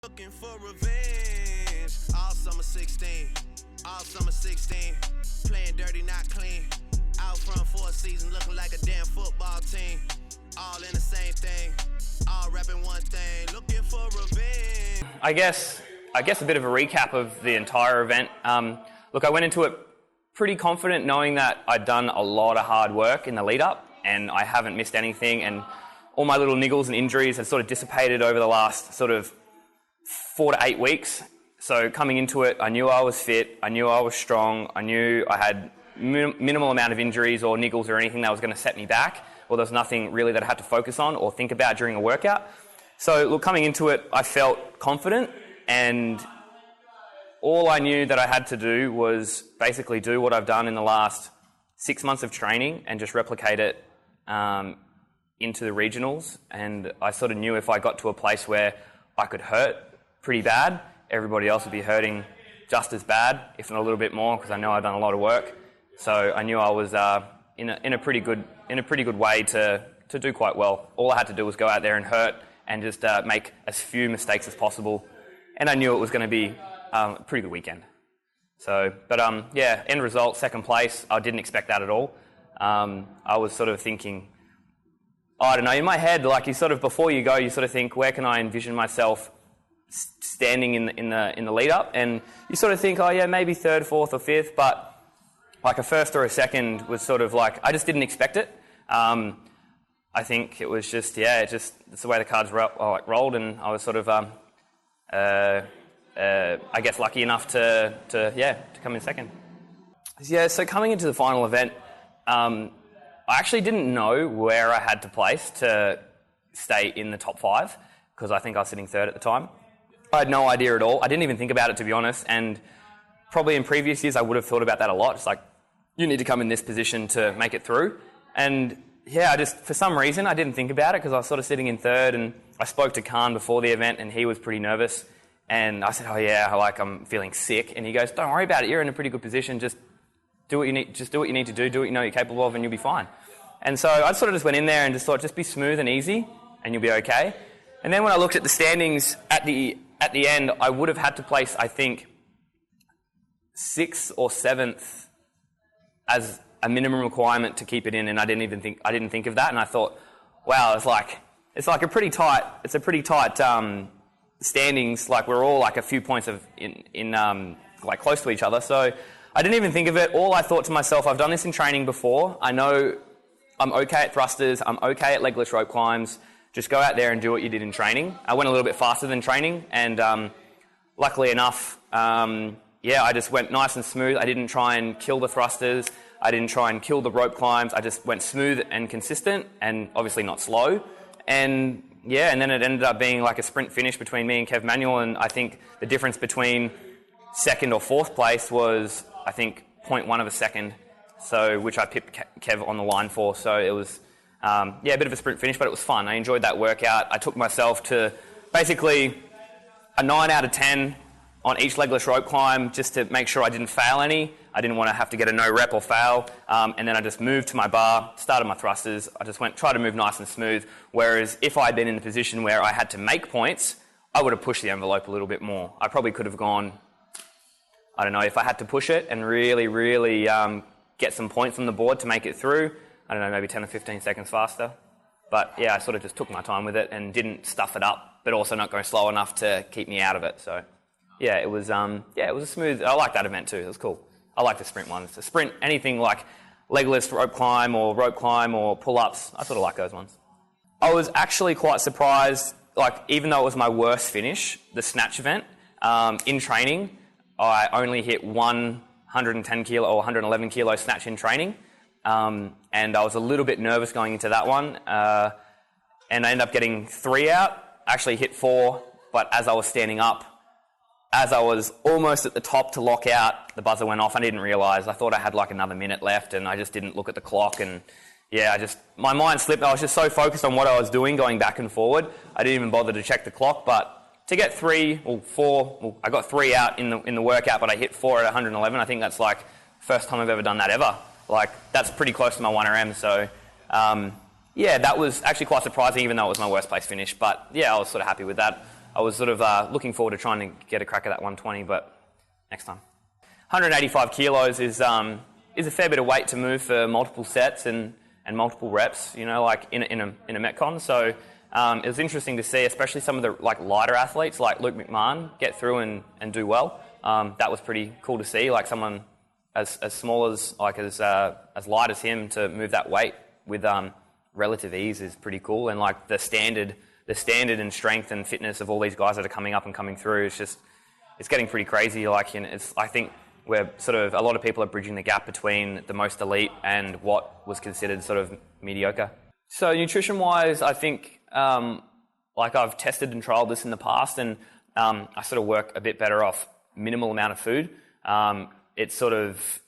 Looking for revenge. All summer 16. All summer 16. Playing dirty, not clean. Out front for a season, looking like a damn football team. All in the same thing. All rapping one thing. Looking for revenge. I guess a bit of a recap of the entire event. Look, I went into it pretty confident, knowing that I'd done a lot of hard work in the lead up, and I haven't missed anything, and all my little niggles and injuries had sort of dissipated over the last sort of 4 to 8 weeks. So coming into it, I knew I was fit, I knew I was strong, I knew I had minimal amount of injuries or niggles or anything that was going to set me back, or there was nothing really that I had to focus on or think about during a workout. So look, coming into it, I felt confident, and all I knew that I had to do was basically do what I've done in the last 6 months of training and just replicate it into the regionals. And I sort of knew if I got to a place where I could hurt pretty bad, everybody else would be hurting just as bad, if not a little bit more, because I know I've done a lot of work. So I knew I was in a pretty good way to do quite well. All I had to do was go out there and hurt and just make as few mistakes as possible. And I knew it was going to be a pretty good weekend. So, but yeah, end result, second place. I didn't expect that at all. I was sort of thinking, I don't know, in my head, like you sort of, before you go, you sort of think, where can I envision myself standing in the lead up? And you sort of think, oh yeah, maybe third, fourth or fifth, but like a first or a second was sort of like, I just didn't expect it. I think it was just, it's the way the cards rolled, and I was sort of, I guess, lucky enough to come in second. Yeah, so coming into the final event, I actually didn't know where I had to place to stay in the top 5, because I think I was sitting third at the time. I had no idea at all. I didn't even think about it, to be honest, and probably in previous years I would have thought about that a lot. It's like, you need to come in this position to make it through. And yeah, for some reason, I didn't think about it, because I was sort of sitting in third, and I spoke to Khan before the event, and he was pretty nervous. And I said, oh yeah, I'm feeling sick. And he goes, don't worry about it, you're in a pretty good position, just do what you need to do, do what you know you're capable of, and you'll be fine. And so I sort of just went in there and just thought, just be smooth and easy, and you'll be okay. And then when I looked at the standings at the end, I would have had to place, I think, 6th or 7th as a minimum requirement to keep it in, and I didn't think of that. And I thought, wow, it's like a pretty tight standings. Like we're all like a few points like close to each other. So I didn't even think of it. All I thought to myself, I've done this in training before. I know I'm okay at thrusters. I'm okay at legless rope climbs. Just go out there and do what you did in training. I went a little bit faster than training, and luckily enough, I just went nice and smooth. I didn't try and kill the thrusters. I didn't try and kill the rope climbs. I just went smooth and consistent, and obviously not slow. And yeah, and then it ended up being like a sprint finish between me and Kev Manuel, and I think the difference between second or fourth place was, I think, 0.1 of a second, so which I pipped Kev on the line for. So it was, a bit of a sprint finish, but it was fun. I enjoyed that workout. I took myself to basically a 9 out of 10 on each legless rope climb, just to make sure I didn't fail any. I didn't want to have to get a no rep or fail. And then I just moved to my bar, started my thrusters. I just tried to move nice and smooth. Whereas if I'd been in a position where I had to make points, I would have pushed the envelope a little bit more. I probably could have gone, I don't know, if I had to push it and really, really get some points on the board to make it through, I don't know, maybe 10 or 15 seconds faster. But yeah, I sort of just took my time with it and didn't stuff it up, but also not go slow enough to keep me out of it. So yeah, it was a smooth. I like that event too. It was cool. I like the sprint ones. The sprint, anything like legless rope climb or pull-ups, I sort of like those ones. I was actually quite surprised, like even though it was my worst finish, the snatch event, in training, I only hit 110 kilo or 111 kilo snatch in training. And I was a little bit nervous going into that one. And I ended up getting 3 out. I actually hit 4, but as I was standing up, as I was almost at the top to lock out, the buzzer went off. I didn't realise. I thought I had like another minute left, and I just didn't look at the clock. And yeah, my mind slipped. I was just so focused on what I was doing, going back and forward. I didn't even bother to check the clock. But to get 3 or 4, I got 3 out in the workout, but I hit 4 at 111. I think that's like first time I've ever done that ever. Like that's pretty close to my 1RM. So that was actually quite surprising, even though it was my worst place finish. But yeah, I was sort of happy with that. I was sort of looking forward to trying to get a crack at that 120, but next time. 185 kilos is a fair bit of weight to move for multiple sets and multiple reps, like in a Metcon. So it was interesting to see, especially some of the like lighter athletes like Luke McMahon get through and do well. That was pretty cool to see, like someone as small as as light as him to move that weight with relative ease is pretty cool. And like the standard and strength and fitness of all these guys that are coming up and coming through, it's getting pretty crazy. Like, I think we're a lot of people are bridging the gap between the most elite and what was considered sort of mediocre. So nutrition-wise, I think I've tested and trialled this in the past, and I sort of work a bit better off minimal amount of food. It's sort of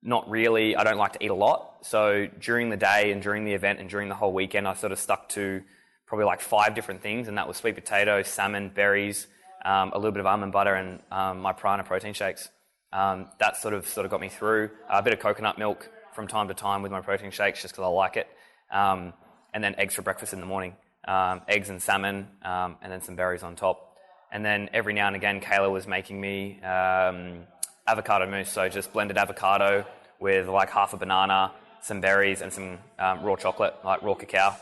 not really, I don't like to eat a lot. So during the day and during the event and during the whole weekend, I sort of stuck to probably like 5 different things, and that was sweet potato, salmon, berries, a little bit of almond butter, and my Prana protein shakes. That sort of got me through. A bit of coconut milk from time to time with my protein shakes just because I like it. And then eggs for breakfast in the morning. Eggs and salmon, and then some berries on top. And then every now and again, Kayla was making me avocado mousse, so just blended avocado with like half a banana, some berries, and some raw chocolate, like raw cacao.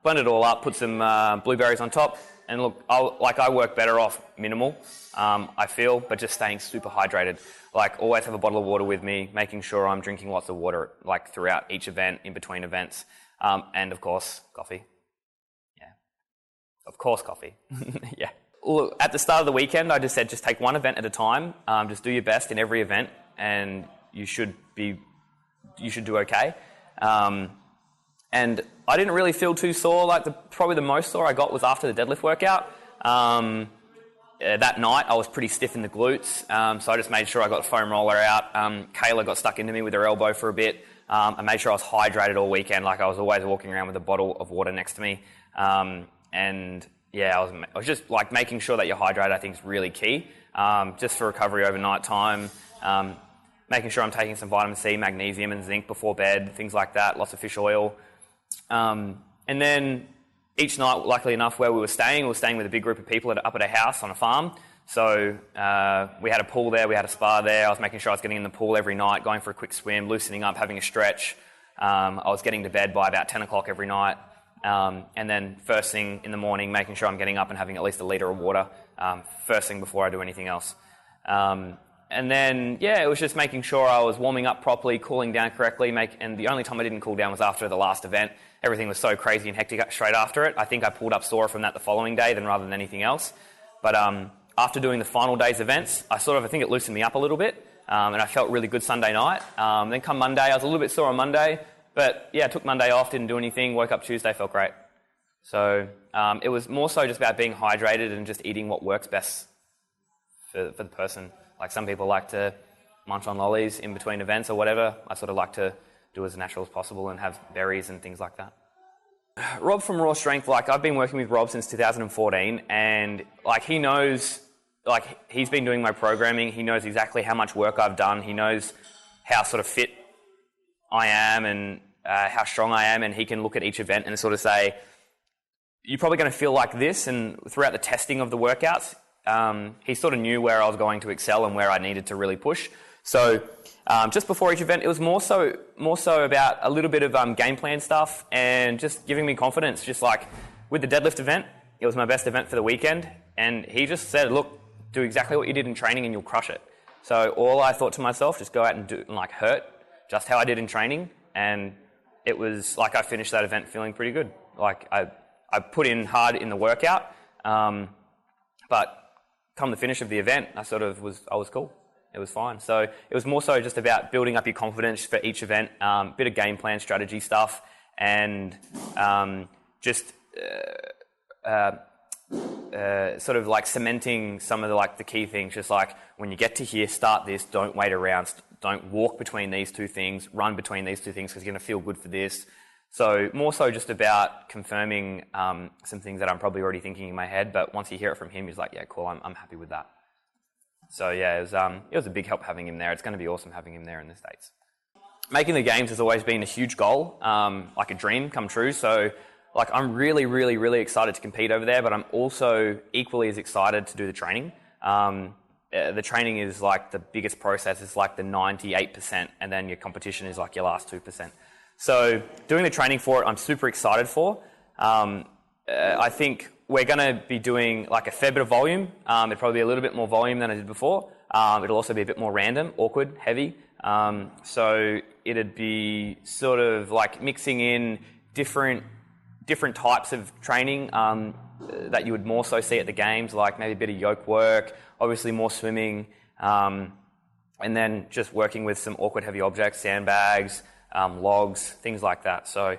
Blend it all up, put some blueberries on top, and look, I work better off minimal, I feel, but just staying super hydrated. Like, always have a bottle of water with me, making sure I'm drinking lots of water, like throughout each event, in between events, and of course, coffee. Yeah, of course, coffee. Yeah. Look, at the start of the weekend, I just said, just take one event at a time. Just do your best in every event, and you should do okay. And I didn't really feel too sore. Like probably the most sore I got was after the deadlift workout. That night, I was pretty stiff in the glutes, so I just made sure I got the foam roller out. Kayla got stuck into me with her elbow for a bit. I made sure I was hydrated all weekend. Like, I was always walking around with a bottle of water next to me. And yeah, I was just like making sure that you're hydrated, I think, is really key. Just for recovery overnight time. Making sure I'm taking some vitamin C, magnesium and zinc before bed, things like that, lots of fish oil. And then each night, luckily enough, where we were staying with a big group of people up at a house on a farm. So we had a pool there, we had a spa there. I was making sure I was getting in the pool every night, going for a quick swim, loosening up, having a stretch. I was getting to bed by about 10 o'clock every night. And then first thing in the morning, making sure I'm getting up and having at least a litre of water first thing before I do anything else. And then, yeah, it was just making sure I was warming up properly, cooling down correctly. And the only time I didn't cool down was after the last event. Everything was so crazy and hectic straight after it. I think I pulled up sore from that the following day rather than anything else. But after doing the final day's events, I think it loosened me up a little bit. And I felt really good Sunday night. Then come Monday, I was a little bit sore on Monday. But yeah, took Monday off, didn't do anything, woke up Tuesday, felt great. So it was more so just about being hydrated and just eating what works best for the person. Like, some people like to munch on lollies in between events or whatever. I sort of like to do as natural as possible and have berries and things like that. Rob from Raw Strength, like, I've been working with Rob since 2014, and like, he knows, like, he's been doing my programming. He knows exactly how much work I've done. He knows how sort of fit I am and how strong I am, and he can look at each event and sort of say, you're probably going to feel like this. And throughout the testing of the workouts, he sort of knew where I was going to excel and where I needed to really push. So just before each event, it was more so about a little bit of game plan stuff and just giving me confidence. Just like with the deadlift event, it was my best event for the weekend, and he just said, look, do exactly what you did in training and you'll crush it. So all I thought to myself, just go out and do and like hurt just how I did in training, and it was like I finished that event feeling pretty good. Like, I put in hard in the workout, but come the finish of the event, I was cool. It was fine. So it was more so just about building up your confidence for each event, bit of game plan strategy stuff, and just sort of like cementing some of the key things. Just like, when you get to here, start this, don't wait around, don't walk between these two things, run between these two things, because you're going to feel good for this. So more so just about confirming some things that I'm probably already thinking in my head, but once you hear it from him, he's like, yeah, cool, I'm happy with that. So yeah, it was a big help having him there. It's going to be awesome having him there in the States. Making the games has always been a huge goal, like a dream come true. So like I'm really, really, really excited to compete over there, but I'm also equally as excited to do the training. The training is like the biggest process. It's like the 98%, and then your competition is like your last 2%. So doing the training for it, I'm super excited for. I think we're going to be doing like a fair bit of volume. It'll probably be a little bit more volume than I did before. It'll also be a bit more random, awkward, heavy. So it'd be sort of like mixing in different types of training that you would more so see at the games, like maybe a bit of yoke work, obviously more swimming, and then just working with some awkward heavy objects, sandbags, logs, things like that. So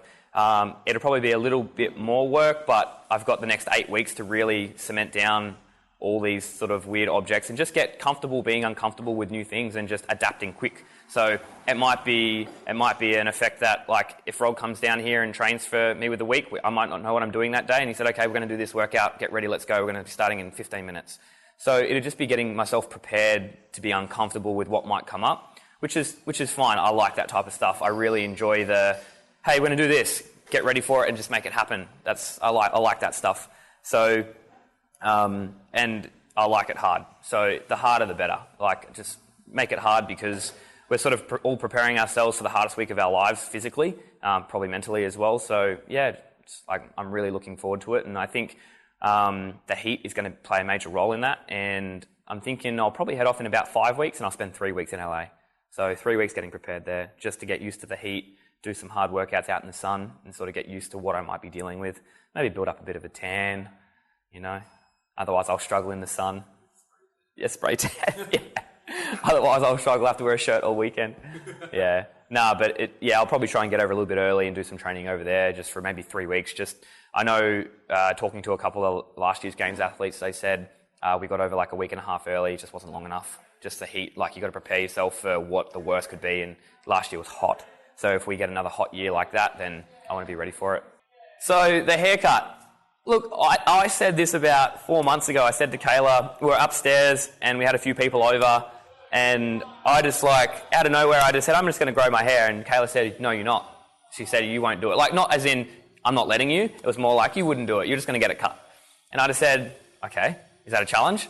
it'll probably be a little bit more work, but I've got the next 8 weeks to really cement down all these sort of weird objects and just get comfortable being uncomfortable with new things and just adapting quick. So it might be an effect that, like, if Rod comes down here and trains for me with a week, I might not know what I'm doing that day, and he said, okay, we're going to do this workout, get ready, let's go, we're going to be starting in 15 minutes. So it'll just be getting myself prepared to be uncomfortable with what might come up, which is fine. I like that type of stuff. I really enjoy the, hey, we're going to do this, get ready for it and just make it happen. I like that stuff. So, and I like it hard. So the harder the better. Like, just make it hard, because we're sort of all preparing ourselves for the hardest week of our lives physically, probably mentally as well. So yeah, I'm really looking forward to it. And I think the heat is going to play a major role in that. And I'm thinking I'll probably head off in about 5 weeks, and I'll spend 3 weeks in LA. So 3 weeks getting prepared there, just to get used to the heat, do some hard workouts out in the sun, and sort of get used to what I might be dealing with. Maybe build up a bit of a tan, you know. Otherwise I'll struggle in the sun. Yeah, spray tan. Yeah. Otherwise I'll struggle, have to wear a shirt all weekend. Yeah. But I'll probably try and get over a little bit early and do some training over there just for maybe 3 weeks. I know, talking to a couple of last year's Games athletes, they said we got over like a week and a half early. It just wasn't long enough. Just the heat, like, you got to prepare yourself for what the worst could be, and last year was hot. So if we get another hot year like that, then I want to be ready for it. So the haircut. Look, I said this about 4 months ago. I said to Kayla, we were upstairs and we had a few people over, and I just, like, out of nowhere, I just said, I'm just going to grow my hair. And Kayla said, no, you're not. She said, you won't do it. Like, not as in, I'm not letting you. It was more like, you wouldn't do it. You're just going to get it cut. And I just said, okay, is that a challenge?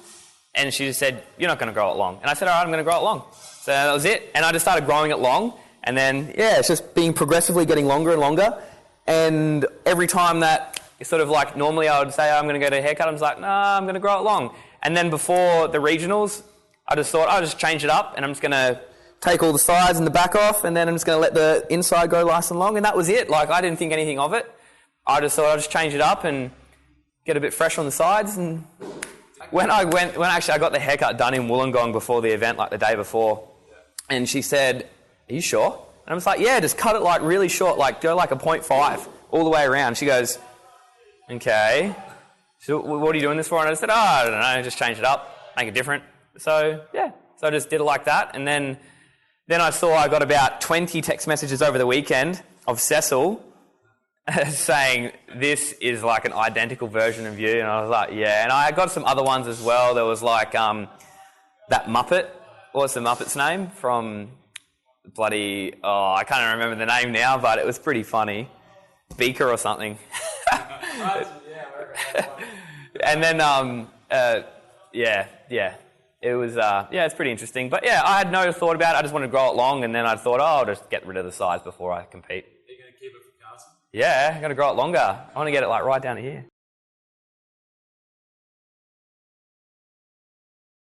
And she just said, you're not going to grow it long. And I said, all right, I'm going to grow it long. So that was it. And I just started growing it long. And then, yeah, it's just being progressively getting longer and longer. And every time that it's sort of like, normally I would say, I'm going to get a haircut. I'm just like, no, I'm going to grow it long. And then before the regionals, I just thought, I'll just change it up, and I'm just going to take all the sides and the back off, and then I'm just going to let the inside go nice and long. And that was it. Like, I didn't think anything of it. I just thought I'd just change it up and get a bit fresh on the sides. And when I got the haircut done in Wollongong before the event, like the day before, and she said, are you sure? And I was like, yeah, just cut it like really short, like go like a 0.5 all the way around. She goes, okay, so what are you doing this for? And I said, I don't know, just change it up, make it different. So yeah, so I just did it like that. And then I saw I got about 20 text messages over the weekend of Cecil saying, this is like an identical version of you. And I was like, yeah. And I got some other ones as well. There was like that Muppet. What's the Muppet's name? From bloody, I can't remember the name now, but it was pretty funny. Beaker or something. And then, it was, it's pretty interesting. But yeah, I had no thought about it. I just wanted to grow it long, and then I thought, I'll just get rid of the sides before I compete. Are you going to keep it for Carson? Yeah, I'm going to grow it longer. I want to get it like right down to here.